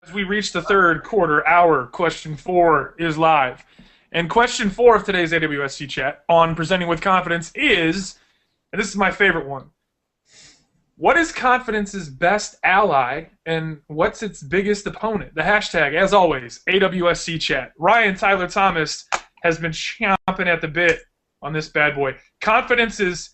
As we reach the third quarter hour, question 4 is live. And question 4 of today's AWSC chat on presenting with confidence is, and this is my favorite one, what is confidence's best ally and what's its biggest opponent? The hashtag, as always, AWSC chat. Ryan Tyler Thomas has been chomping at the bit on this bad boy. Confidence's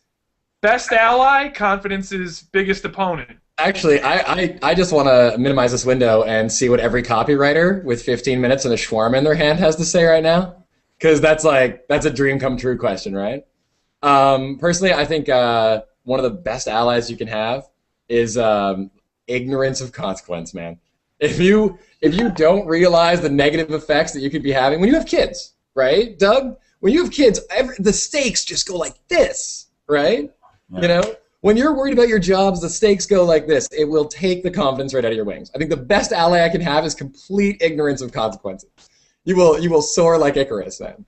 best ally, confidence's biggest opponent. Actually, I just want to minimize this window and see what every copywriter with 15 minutes and a shawarma in their hand has to say right now. Because that's a dream come true question, right? Personally, I think one of the best allies you can have is ignorance of consequence, man. If you don't realize the negative effects that you could be having when you have kids, right, Doug? When you have kids, the stakes just go like this, right? Yeah. You know, when you're worried about your jobs, the stakes go like this. It will take the confidence right out of your wings. I think the best ally I can have is complete ignorance of consequences. You will soar like Icarus, man.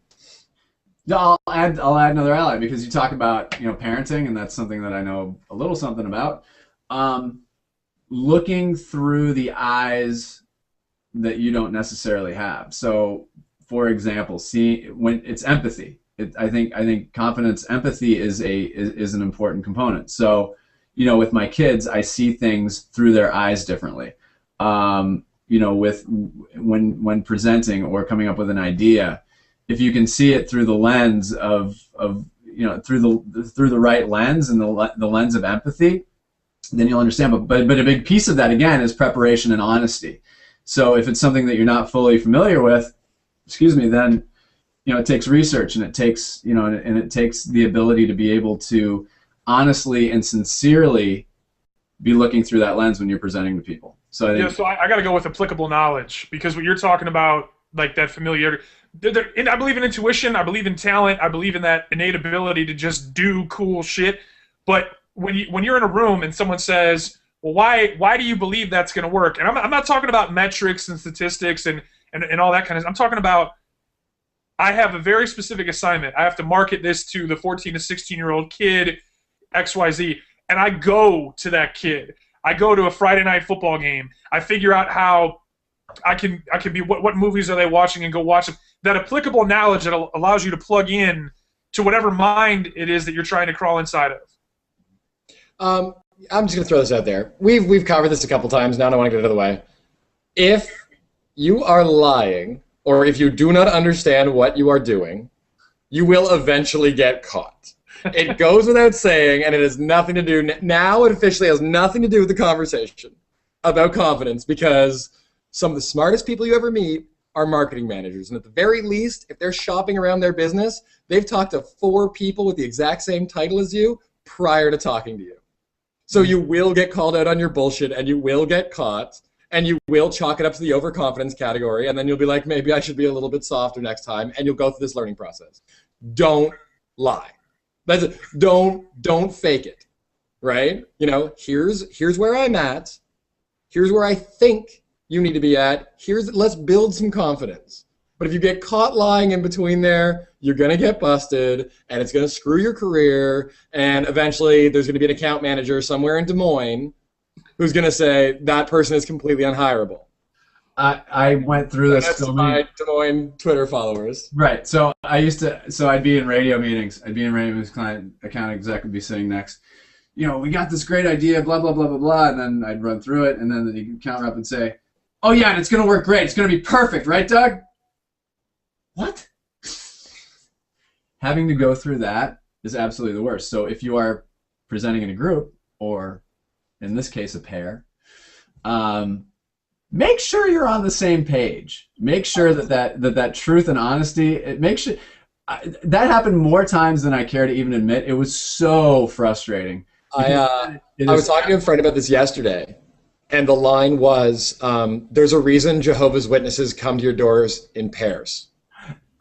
No, I'll add another ally because you talk about parenting, and that's something that I know a little something about. Looking through the eyes that you don't necessarily have. So, for example, when it's empathy. I think confidence, empathy is an important component. So, with my kids, I see things through their eyes differently. With when presenting or coming up with an idea, if you can see it through the lens of through the right lens and the lens of empathy, then you'll understand. But a big piece of that again is preparation and honesty. So if it's something that you're not fully familiar with, then it takes research, and it takes it takes the ability to be able to honestly and sincerely be looking through that lens when you're presenting to people. So I got to go with applicable knowledge, because what you're talking about, like that familiarity. I believe in intuition. I believe in talent. I believe in that innate ability to just do cool shit. But when you're in a room and someone says, "Well, why do you believe that's going to work?" And I'm not talking about metrics and statistics and all that kind of. I'm talking about, I have a very specific assignment. I have to market this to the 14 to 16-year-old kid, XYZ, and I go to that kid. I go to a Friday night football game. I figure out how I can be, what movies are they watching, and go watch them. That applicable knowledge that allows you to plug in to whatever mind it is that you're trying to crawl inside of. I'm just going to throw this out there. We've covered this a couple times now, and I want to get it out of the way. If you are lying, or if you do not understand what you are doing, you will eventually get caught. It goes without saying, and it has nothing to do, now it officially has nothing to do with the conversation about confidence, because some of the smartest people you ever meet are marketing managers. And at the very least, if they're shopping around their business, they've talked to 4 people with the exact same title as you prior to talking to you. So you will get called out on your bullshit, and you will get caught, and you will chalk it up to the overconfidence category, and then you'll be like, maybe I should be a little bit softer next time, and you'll go through this learning process. Don't lie. That's it. Don't fake it, right? Here's where I'm at. Here's where I think you need to be at. Let's build some confidence. But if you get caught lying in between there, you're going to get busted, and it's going to screw your career, and eventually there's going to be an account manager somewhere in Des Moines who's going to say that person is completely unhireable. I went through this. That's my Des Moines Twitter followers. Right. So I'd be in radio meetings. I'd be in radio meetings. Client account exec would be sitting next. We got this great idea, blah blah blah blah blah, and then I'd run through it, and then the account rep would say, "Oh yeah, and it's going to work great. It's going to be perfect, right, Doug?" What? Having to go through that is absolutely the worst. So if you are presenting in a group, or in this case a pair, make sure you're on the same page. Make sure that truth and honesty. That happened more times than I care to even admit. It was so frustrating. I was talking to a friend about this yesterday, and the line was, "There's a reason Jehovah's Witnesses come to your doors in pairs."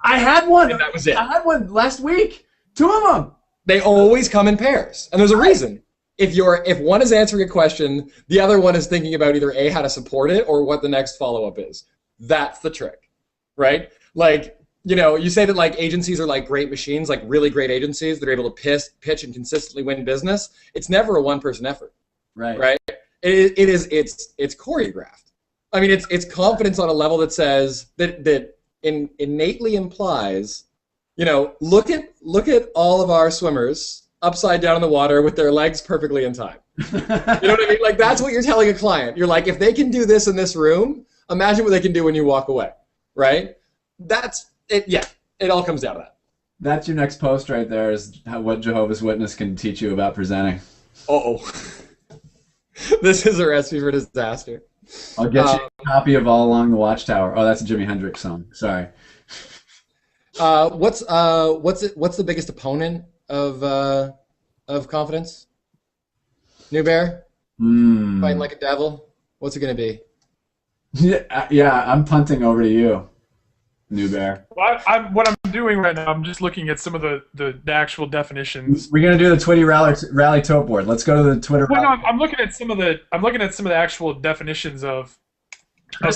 I had one. And that was it. I had one last week. 2 of them. They always come in pairs, and there's a reason. If one is answering a question, the other one is thinking about either A, how to support it, or what the next follow-up is. That's the trick, right? Like, you say that like agencies are like great machines, like really great agencies that are able to pitch and consistently win business. It's never a one-person effort, right? Right? It's choreographed. I mean, it's confidence on a level that says that innately implies, look at all of our swimmers upside down in the water with their legs perfectly in time. You know what I mean? Like, that's what you're telling a client. You're like, if they can do this in this room, imagine what they can do when you walk away, right? That's it. Yeah, it all comes down to that. That's your next post right there, is what Jehovah's Witness can teach you about presenting. Uh-oh. This is a recipe for disaster. I'll get you a copy of All Along the Watchtower. Oh, that's a Jimi Hendrix song. Sorry. What's the biggest opponent of confidence? Newbear? Fighting like a devil? What's it gonna be? Yeah, I'm punting over to you, Newbear. Well, what I'm doing right now, I'm just looking at some of the actual definitions. We're gonna do the Twitty rally tote board. Let's go to the Twitter. Well, no, I'm looking at some of the actual definitions of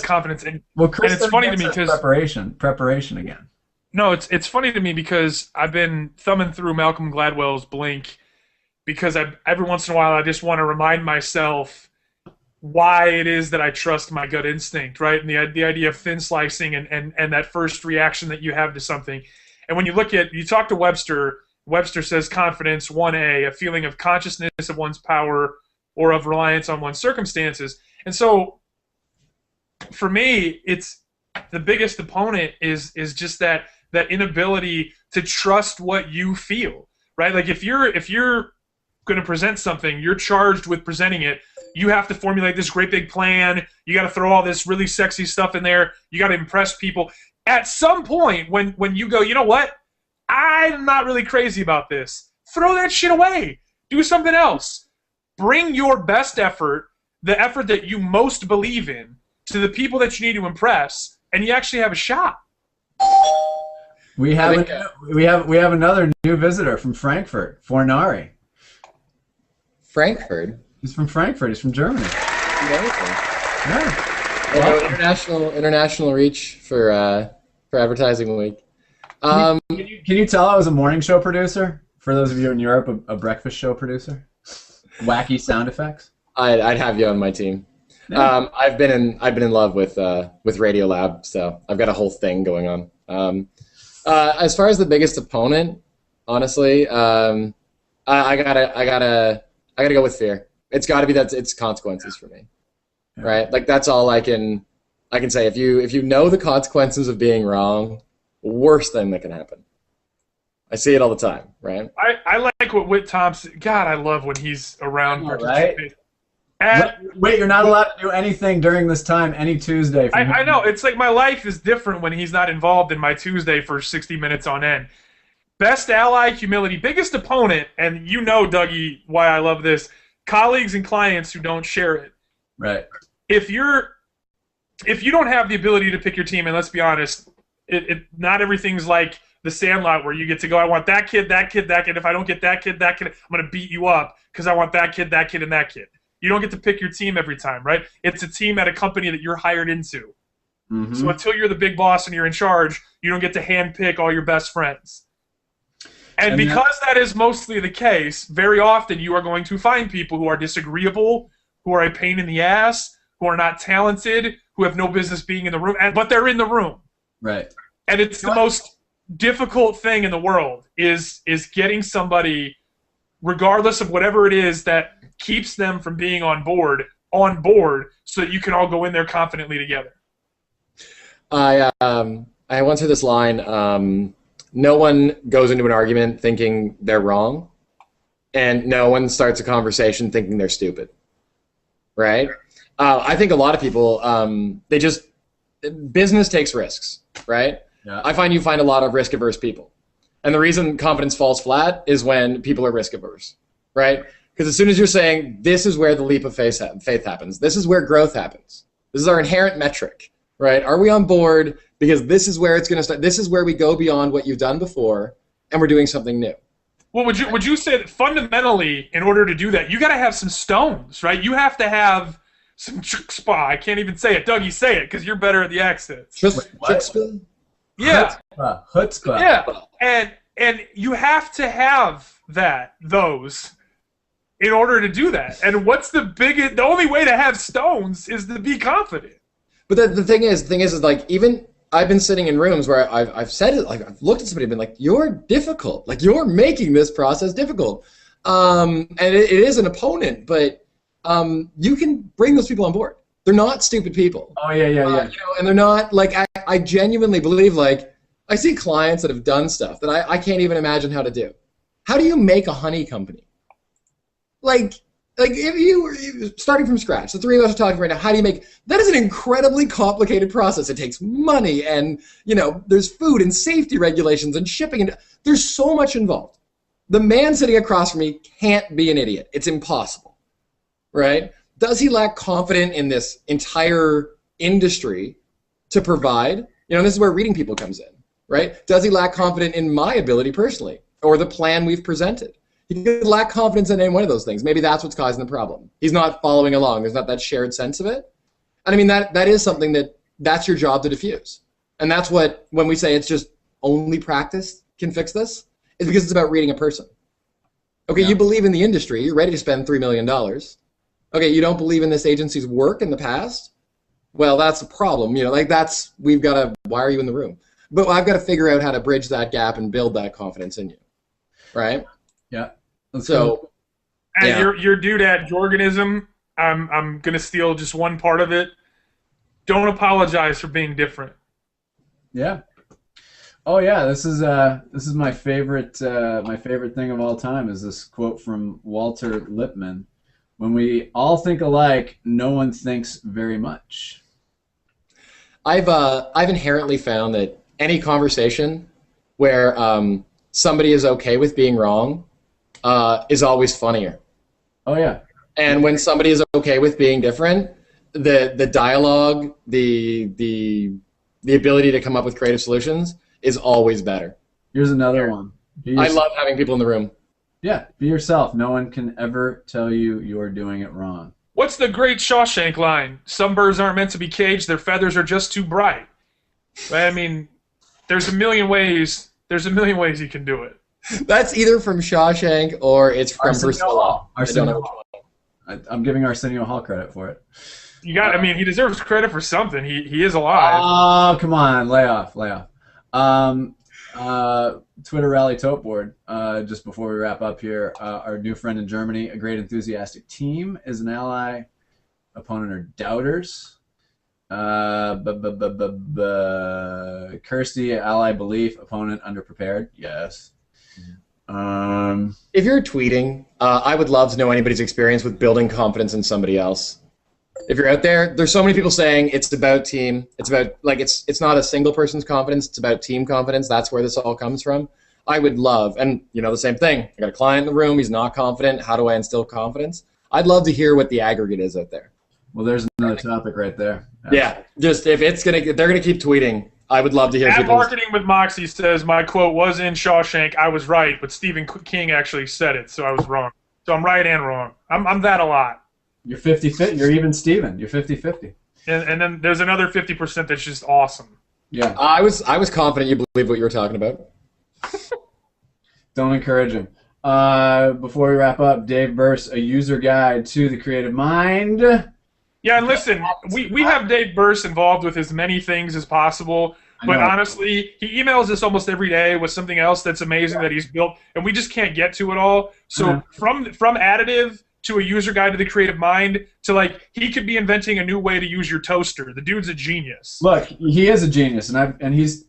confidence, and it's funny to me because preparation again. No, it's funny to me because I've been thumbing through Malcolm Gladwell's Blink, because every once in a while I just want to remind myself why it is that I trust my gut instinct, right? And the idea of thin slicing and that first reaction that you have to something. And when you talk to Webster says confidence, 1A, a feeling of consciousness of one's power or of reliance on one's circumstances. And so for me, it's the biggest opponent is just that inability to trust what you feel, right? Like if you're going to present something, you're charged with presenting it. You have to formulate this great big plan. You got to throw all this really sexy stuff in there. You got to impress people. At some point, when you go, you know what? I'm not really crazy about this. Throw that shit away. Do something else. Bring your best effort, the effort that you most believe in, to the people that you need to impress, and you actually have a shot. We have another new visitor from Frankfurt, Fornari. Frankfurt? He's from Frankfurt. He's from Germany. Yeah. International reach for advertising week. Can you tell I was a morning show producer? For those of you in Europe, a breakfast show producer. Wacky sound effects. I'd have you on my team. Yeah. I've been in love with Radiolab, so I've got a whole thing going on. As far as the biggest opponent, honestly, I gotta go with fear. It's got to be that it's consequences for me, right? Like that's all I can say. If you know the consequences of being wrong, worst thing that can happen. I see it all the time, right? I like what Whit Thompson. God, I love when he's around. Right? Wait, you're not allowed to do anything during this time any Tuesday. I know. It's like my life is different when he's not involved in my Tuesday for 60 minutes on end. Best ally, humility. Biggest opponent, and you know, Dougie, why I love this. Colleagues and clients who don't share it. Right. If you don't have the ability to pick your team, and let's be honest, not everything's like the Sandlot where you get to go, I want that kid, that kid, that kid. If I don't get that kid, I'm going to beat you up because I want that kid, and that kid. You don't get to pick your team every time, right? It's a team at a company that you're hired into. Mm-hmm. So until you're the big boss and you're in charge, you don't get to handpick all your best friends. And because that is mostly the case, very often you are going to find people who are disagreeable, who are a pain in the ass, who are not talented, who have no business being in the room, but they're in the room. Right. And it's the most difficult thing in the world is getting somebody, regardless of whatever it is, that keeps them from being on board so that you can all go in there confidently together. I once heard this line, no one goes into an argument thinking they're wrong, and no one starts a conversation thinking they're stupid, right? I think a lot of people, business takes risks, right? Yeah. I find you find a lot of risk-averse people. And the reason confidence falls flat is when people are risk-averse, right? Because as soon as you're saying, this is where the leap of faith happens, this is where growth happens, this is our inherent metric, right? Are we on board? Because this is where it's going to start. This is where we go beyond what you've done before, and we're doing something new. Well, would you say that fundamentally, in order to do that, you got to have some stones, right? You have to have some chutzpah. I can't even say it. Dougie, say it, because you're better at the accents. Chutzpah? Yeah. Chutzpah. Yeah. And you have to have those in order to do that. And what's the only way to have stones is to be confident. But the thing is like even I've been sitting in rooms where I've said it, like I've looked at somebody and been like, you're difficult, like you're making this process difficult, and it is an opponent, but you can bring those people on board. They're not stupid people. Oh yeah. You know, and they're not like I genuinely believe like I see clients that have done stuff that I can't even imagine how to do. How do you make a honey company? Like if you were starting from scratch, the three of us are talking right now, how do you make that is an incredibly complicated process. It takes money and there's food and safety regulations and shipping and there's so much involved. The man sitting across from me can't be an idiot. It's impossible. Right? Does he lack confidence in this entire industry to provide? This is where reading people comes in, right? Does he lack confidence in my ability personally or the plan we've presented? He could lack confidence in any one of those things. Maybe that's what's causing the problem. He's not following along. There's not that shared sense of it. And I mean, that is something that's your job to diffuse. And that's what, when we say it's just only practice can fix this, is because it's about reading a person. Okay, You believe in the industry. You're ready to spend $3 million. Okay, you don't believe in this agency's work in the past? Well, that's a problem. We've got to, why are you in the room? But I've got to figure out how to bridge that gap and build that confidence in you. Right? Yeah. And your dude at Jorganism, I'm gonna steal just one part of it. Don't apologize for being different. Yeah. Oh yeah, this is my favorite thing of all time is this quote from Walter Lippmann. When we all think alike, no one thinks very much. I've inherently found that any conversation where somebody is okay with being wrong is always funnier. Oh yeah. And when somebody is okay with being different, the dialogue, the ability to come up with creative solutions is always better. Here's another one. I love having people in the room. Yeah, be yourself. No one can ever tell you you're doing it wrong. What's the great Shawshank line? Some birds aren't meant to be caged, their feathers are just too bright. I mean, there's a million ways you can do it. That's either from Shawshank or it's from Priscilla. I'm giving Arsenio Hall credit for it. He deserves credit for something. He is alive. Oh, come on, lay off. Twitter Rally Tote Board, just before we wrap up here, our new friend in Germany, a great enthusiastic team is an ally, opponent are doubters. Kirsty, ally belief, opponent underprepared, yes. If you're tweeting, I would love to know anybody's experience with building confidence in somebody else. If you're out there, there's so many people saying it's about team. It's about it's not a single person's confidence. It's about team confidence. That's where this all comes from. I would love, and the same thing. I got a client in the room. He's not confident. How do I instill confidence? I'd love to hear what the aggregate is out there. Well, there's another topic right there. Yeah, just if they're gonna keep tweeting, I would love to hear. At Marketing with Moxie says my quote was in Shawshank. I was right, but Stephen King actually said it, so I was wrong. So I'm right and wrong. I'm that a lot. You're 50-50. You're even Steven. You're 50-50. And then there's another 50% that's just awesome. Yeah. I was confident you believe what you were talking about. Don't encourage him. Before we wrap up, Dave Burse, a user guide to the creative mind. Yeah, and listen, we have Dave Burse involved with as many things as possible. But honestly, he emails us almost every day with something else that's amazing that he's built, and we just can't get to it all. So from additive to a user guide to the creative mind to he could be inventing a new way to use your toaster. The dude's a genius. Look, he is a genius, and he's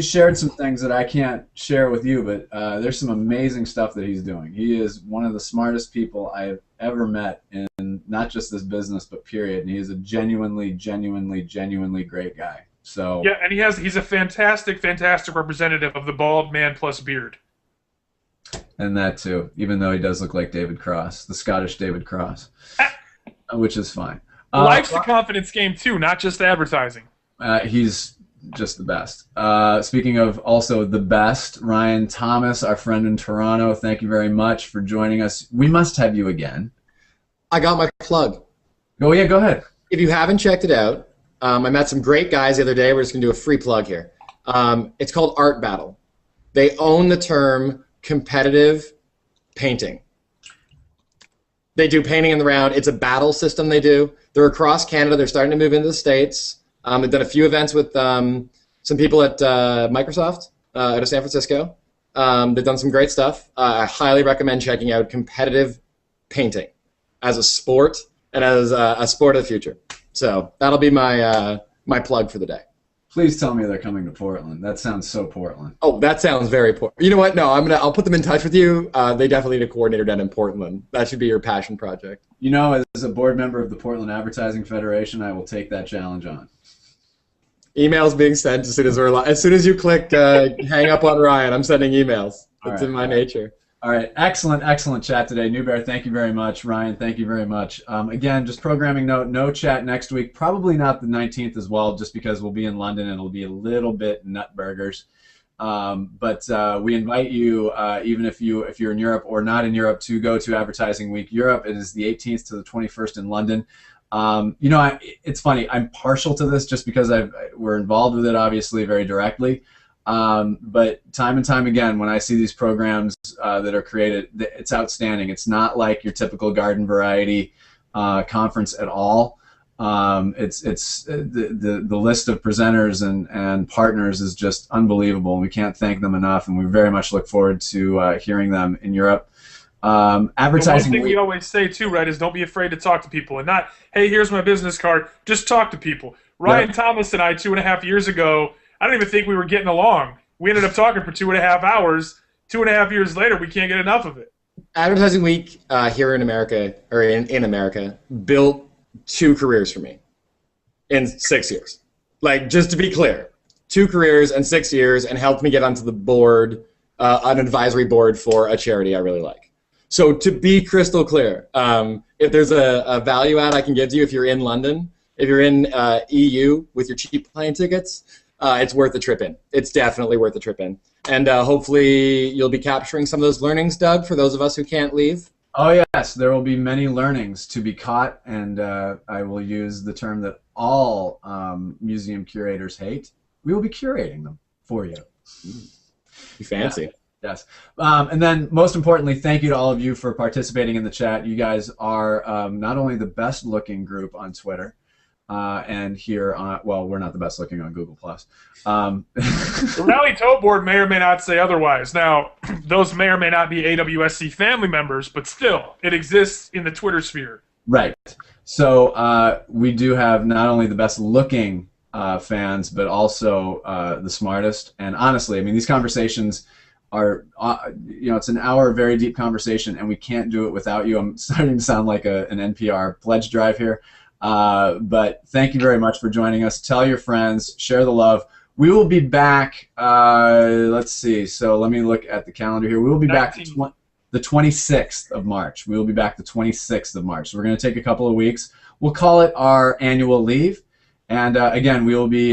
shared some things that I can't share with you, but there's some amazing stuff that he's doing. He is one of the smartest people I have ever met in not just this business, but period. And he is a genuinely great guy. So yeah, and he's a fantastic representative of the bald man plus beard. And that too, even though he does look like David Cross, the Scottish David Cross, which is fine. Life's the confidence game too, not just advertising. He's just the best. Speaking of also the best, Ryan Thomas, our friend in Toronto, thank you very much for joining us. We must have you again. I got my plug. Oh yeah, go ahead. If you haven't checked it out, I met some great guys the other day. We're just going to do a free plug here. It's called Art Battle. They own the term competitive painting. They do painting in the round. It's a battle system they do. They're across Canada. They're starting to move into the States. They've done a few events with some people at Microsoft out of San Francisco. They've done some great stuff. I highly recommend checking out competitive painting as a sport and as a sport of the future. So that'll be my my plug for the day. Please tell me they're coming to Portland. That sounds so Portland. Oh, that sounds very Portland. You know what? No, I'll put them in touch with you. They definitely need a coordinator down in Portland. That should be your passion project. You know, as a board member of the Portland Advertising Federation, I will take that challenge on. Emails being sent as soon as you click hang up on Ryan. I'm sending emails. It's in my nature. All right, excellent chat today. Newbear, thank you very much. Ryan, thank you very much. Again, just programming note, no chat next week. Probably not the 19th as well, just because we'll be in London and it'll be a little bit nutburgers. But we invite you, even if you're in Europe or not in Europe, to go to Advertising Week Europe. It is the 18th to the 21st in London. You know, it's funny. I'm partial to this just because we're involved with it, obviously, very directly. But time and time again, when I see these programs that are created, it's outstanding. It's not like your typical garden variety conference at all. It's the list of presenters and partners is just unbelievable, and we can't thank them enough. And we very much look forward to hearing them in Europe. Advertising. The one thing we always say too, right, is don't be afraid to talk to people, and not, hey, here's my business card. Just talk to people. Ryan Thomas and I 2.5 years ago, I don't even think we were getting along. We ended up talking for 2.5 hours. 2.5 years later, we can't get enough of it. Advertising Week here in America, or in America, built 2 careers for me in 6 years. Like, just to be clear, 2 careers in 6 years, and helped me get onto the board, an advisory board for a charity I really like. So to be crystal clear, if there's a value add I can give to you if you're in London, if you're in EU with your cheap plane tickets, it's worth the trip in. It's definitely worth the trip in. And hopefully you'll be capturing some of those learnings, Doug, for those of us who can't leave. Oh, yes. There will be many learnings to be caught, and I will use the term that all museum curators hate. We will be curating them for you. You fancy. Yeah. Yes. And then, most importantly, thank you to all of you for participating in the chat. You guys are not only the best-looking group on Twitter, and here on, well, we're not the best looking on Google+. The Rally Tote Board may or may not say otherwise. Now, those may or may not be AWSC family members, but still, it exists in the Twitter sphere. Right. So we do have not only the best looking fans, but also the smartest. And honestly, I mean, these conversations are, you know, it's an hour of very deep conversation, and we can't do it without you. I'm starting to sound like an NPR pledge drive here. But thank you very much for joining us. Tell your friends, share the love. We will be back, let's see, so let me look at the calendar here. We will be back the 26th of March. We will be back the 26th of March. So we're going to take a couple of weeks. We'll call it our annual leave. And again, we'll be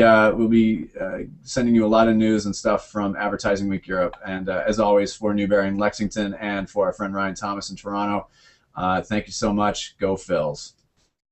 sending you a lot of news and stuff from Advertising Week Europe. And as always, for Newbear in Lexington and for our friend Ryan Thomas in Toronto, thank you so much. Go Phils.